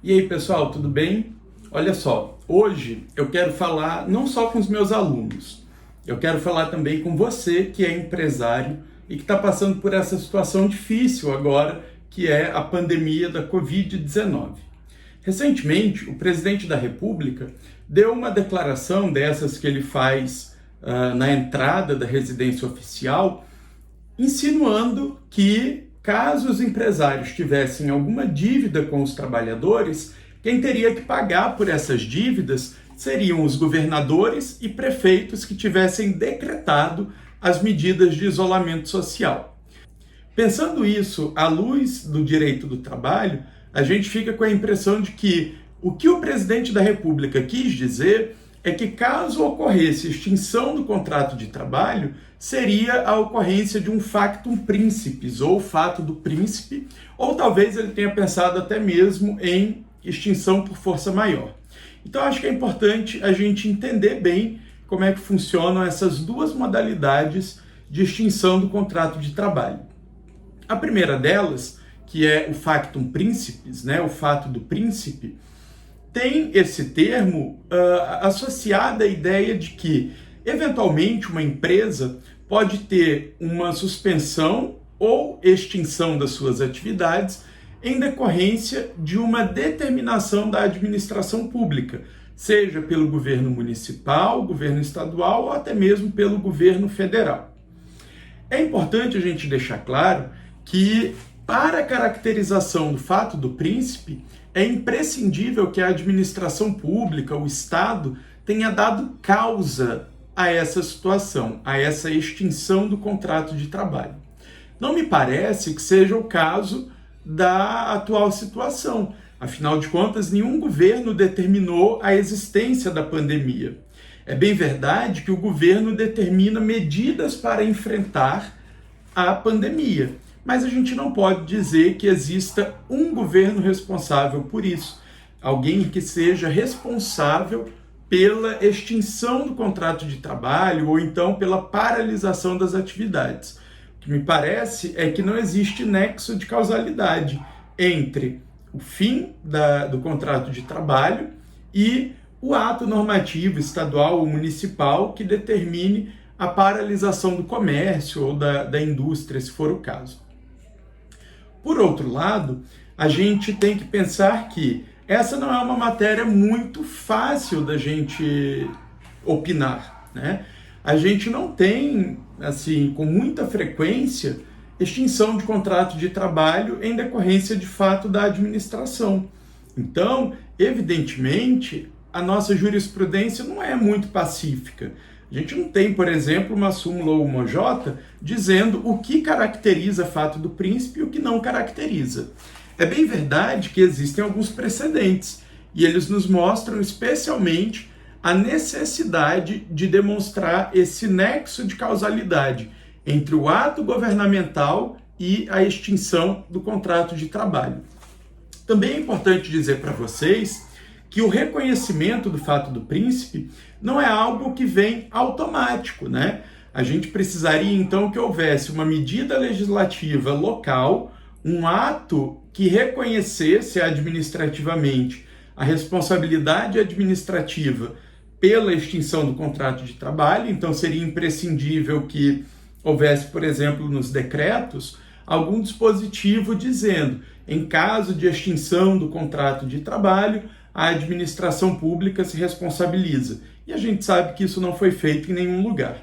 E aí, pessoal, tudo bem? Olha só, hoje eu quero falar não só com os meus alunos, eu quero falar também com você que é empresário e que está passando por essa situação difícil agora, que é a pandemia da Covid-19. Recentemente, o presidente da República deu uma declaração dessas que ele faz na entrada da residência oficial, insinuando que, caso os empresários tivessem alguma dívida com os trabalhadores, quem teria que pagar por essas dívidas seriam os governadores e prefeitos que tivessem decretado as medidas de isolamento social. Pensando isso à luz do direito do trabalho, a gente fica com a impressão de que o que o presidente da República quis dizer é que, caso ocorresse extinção do contrato de trabalho, seria a ocorrência de um factum principis, ou fato do príncipe, ou talvez ele tenha pensado até mesmo em extinção por força maior. Então, acho que é importante a gente entender bem como é que funcionam essas duas modalidades de extinção do contrato de trabalho. A primeira delas, que é o factum principis, o fato do príncipe, tem esse termo associado à ideia de que, eventualmente, uma empresa pode ter uma suspensão ou extinção das suas atividades em decorrência de uma determinação da administração pública, seja pelo governo municipal, governo estadual ou até mesmo pelo governo federal. É importante a gente deixar claro que, para a caracterização do fato do príncipe, é imprescindível que a administração pública, o Estado, tenha dado causa a essa situação, a essa extinção do contrato de trabalho. Não me parece que seja o caso da atual situação. Afinal de contas, nenhum governo determinou a existência da pandemia. É bem verdade que o governo determina medidas para enfrentar a pandemia, mas a gente não pode dizer que exista um governo responsável por isso, alguém que seja responsável pela extinção do contrato de trabalho ou então pela paralisação das atividades. O que me parece é que não existe nexo de causalidade entre o fim do contrato de trabalho e o ato normativo estadual ou municipal que determine a paralisação do comércio ou da indústria, se for o caso. Por outro lado, a gente tem que pensar que essa não é uma matéria muito fácil da gente opinar, A gente não tem, assim, com muita frequência, extinção de contrato de trabalho em decorrência de fato da administração. Então, evidentemente, a nossa jurisprudência não é muito pacífica. A gente não tem, por exemplo, uma súmula ou uma J dizendo o que caracteriza fato do príncipe e o que não caracteriza. É bem verdade que existem alguns precedentes e eles nos mostram especialmente a necessidade de demonstrar esse nexo de causalidade entre o ato governamental e a extinção do contrato de trabalho. Também é importante dizer para vocês que o reconhecimento do fato do príncipe não é algo que vem automático, A gente precisaria, então, que houvesse uma medida legislativa local, um ato que reconhecesse administrativamente a responsabilidade administrativa pela extinção do contrato de trabalho. Então, seria imprescindível que houvesse, por exemplo, nos decretos, algum dispositivo dizendo, em caso de extinção do contrato de trabalho, a administração pública se responsabiliza. E a gente sabe que isso não foi feito em nenhum lugar.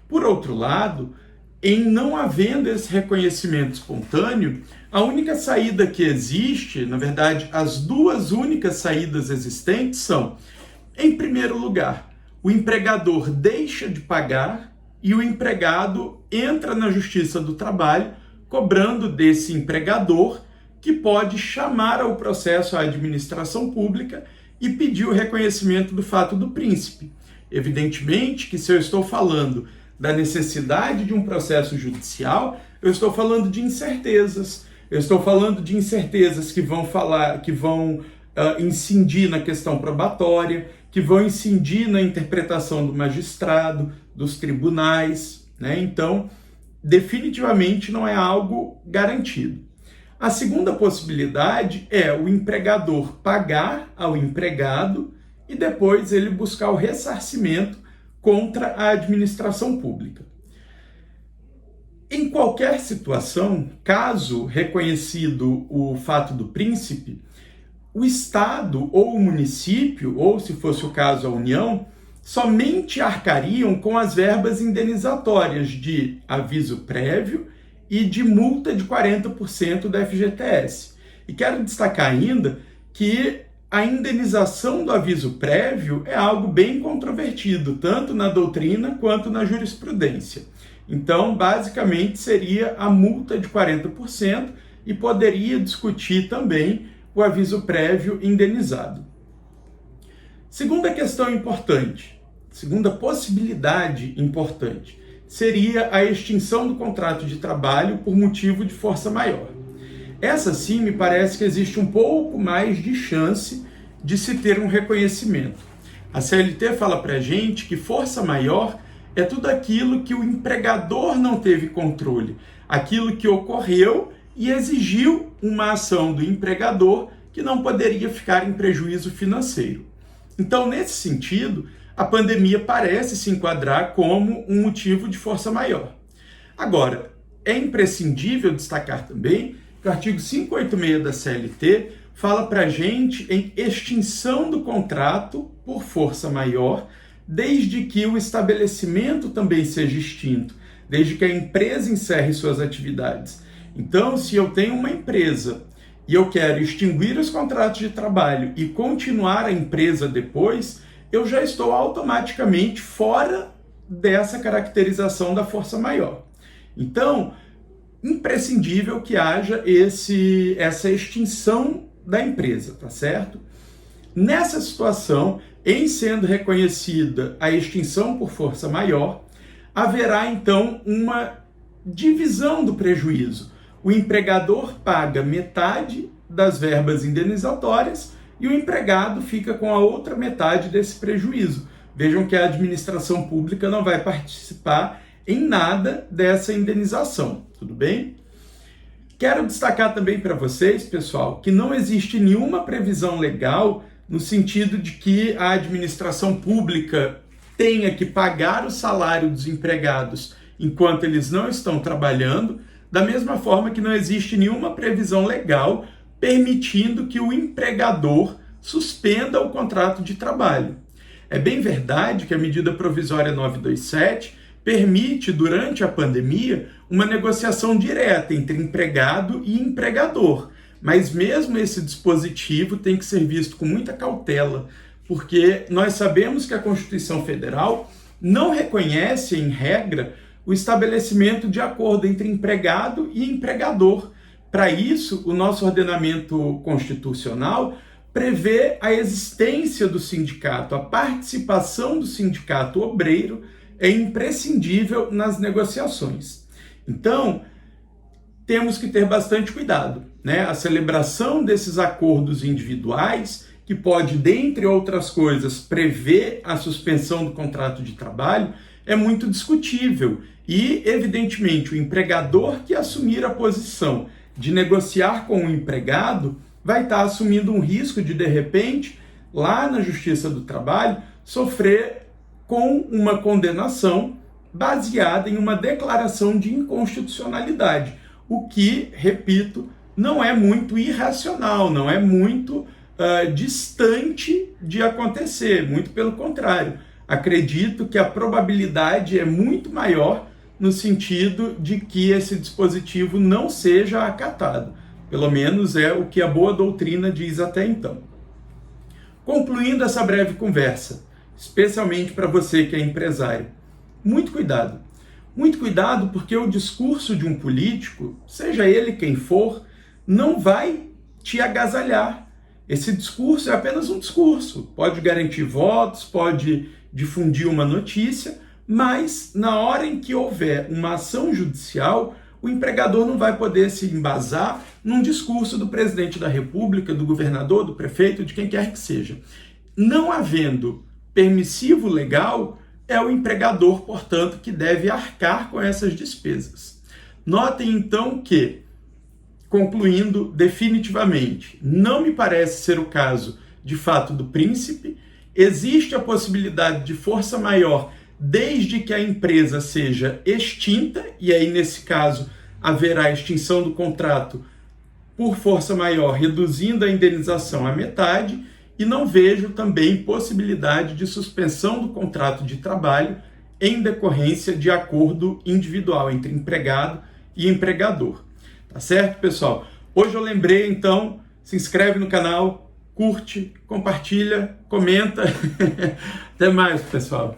Por outro lado, em não havendo esse reconhecimento espontâneo, a única saída que existe, na verdade, as duas únicas saídas existentes são, em primeiro lugar, o empregador deixa de pagar e o empregado entra na Justiça do Trabalho cobrando desse empregador, que pode chamar ao processo a administração pública e pedir o reconhecimento do fato do príncipe. Evidentemente que, se eu estou falando da necessidade de um processo judicial, eu estou falando de incertezas. Eu estou falando de incertezas que vão incidir na questão probatória, que vão incidir na interpretação do magistrado, dos tribunais, Então, definitivamente não é algo garantido. A segunda possibilidade é o empregador pagar ao empregado e depois ele buscar o ressarcimento contra a administração pública. Em qualquer situação, caso reconhecido o fato do príncipe, o Estado ou o município, ou se fosse o caso a União, somente arcariam com as verbas indenizatórias de aviso prévio e de multa de 40% da FGTS. E quero destacar ainda que a indenização do aviso prévio é algo bem controvertido, tanto na doutrina quanto na jurisprudência. Então, basicamente, seria a multa de 40% e poderia discutir também o aviso prévio indenizado. Segunda questão importante, segunda possibilidade importante, seria a extinção do contrato de trabalho por motivo de força maior. Essa sim me parece que existe um pouco mais de chance de se ter um reconhecimento. A CLT fala para a gente que força maior é tudo aquilo que o empregador não teve controle, aquilo que ocorreu e exigiu uma ação do empregador que não poderia ficar em prejuízo financeiro. Então, nesse sentido, a pandemia parece se enquadrar como um motivo de força maior. Agora, é imprescindível destacar também que o artigo 586 da CLT fala para a gente em extinção do contrato por força maior, desde que o estabelecimento também seja extinto, desde que a empresa encerre suas atividades. Então, se eu tenho uma empresa e eu quero extinguir os contratos de trabalho e continuar a empresa depois, eu já estou automaticamente fora dessa caracterização da força maior. Então, imprescindível que haja essa extinção da empresa, tá certo? Nessa situação, em sendo reconhecida a extinção por força maior, haverá então uma divisão do prejuízo. O empregador paga metade das verbas indenizatórias e o empregado fica com a outra metade desse prejuízo. Vejam que a administração pública não vai participar em nada dessa indenização, tudo bem? Quero destacar também para vocês, pessoal, que não existe nenhuma previsão legal no sentido de que a administração pública tenha que pagar o salário dos empregados enquanto eles não estão trabalhando, da mesma forma que não existe nenhuma previsão legal permitindo que o empregador suspenda o contrato de trabalho. É bem verdade que a medida provisória 927 permite, durante a pandemia, uma negociação direta entre empregado e empregador, mas mesmo esse dispositivo tem que ser visto com muita cautela, porque nós sabemos que a Constituição Federal não reconhece, em regra, o estabelecimento de acordo entre empregado e empregador. Para isso, o nosso ordenamento constitucional prevê a existência do sindicato, a participação do sindicato obreiro é imprescindível nas negociações. Então, temos que ter bastante cuidado, né? A celebração desses acordos individuais, que pode, dentre outras coisas, prever a suspensão do contrato de trabalho, é muito discutível. E, evidentemente, o empregador que assumir a posição de negociar com o empregado vai estar assumindo um risco de repente, lá na Justiça do Trabalho, sofrer com uma condenação baseada em uma declaração de inconstitucionalidade, o que, repito, não é muito irracional, não é muito distante de acontecer, muito pelo contrário. Acredito que a probabilidade é muito maior no sentido de que esse dispositivo não seja acatado. Pelo menos é o que a boa doutrina diz até então. Concluindo essa breve conversa, especialmente para você que é empresário, muito cuidado. Muito cuidado porque o discurso de um político, seja ele quem for, não vai te agasalhar. Esse discurso é apenas um discurso. Pode garantir votos, pode difundir uma notícia, mas na hora em que houver uma ação judicial, o empregador não vai poder se embasar num discurso do presidente da República, do governador, do prefeito, de quem quer que seja. Não havendo permissivo legal, é o empregador, portanto, que deve arcar com essas despesas. Notem, então, que concluindo definitivamente, não me parece ser o caso, de fato, do Príncipe. Existe a possibilidade de força maior desde que a empresa seja extinta, e aí, nesse caso, haverá extinção do contrato por força maior, reduzindo a indenização à metade, e não vejo também possibilidade de suspensão do contrato de trabalho em decorrência de acordo individual entre empregado e empregador. Tá certo, pessoal? Hoje eu lembrei, então, se inscreve no canal, curte, compartilha, comenta. Até mais, pessoal.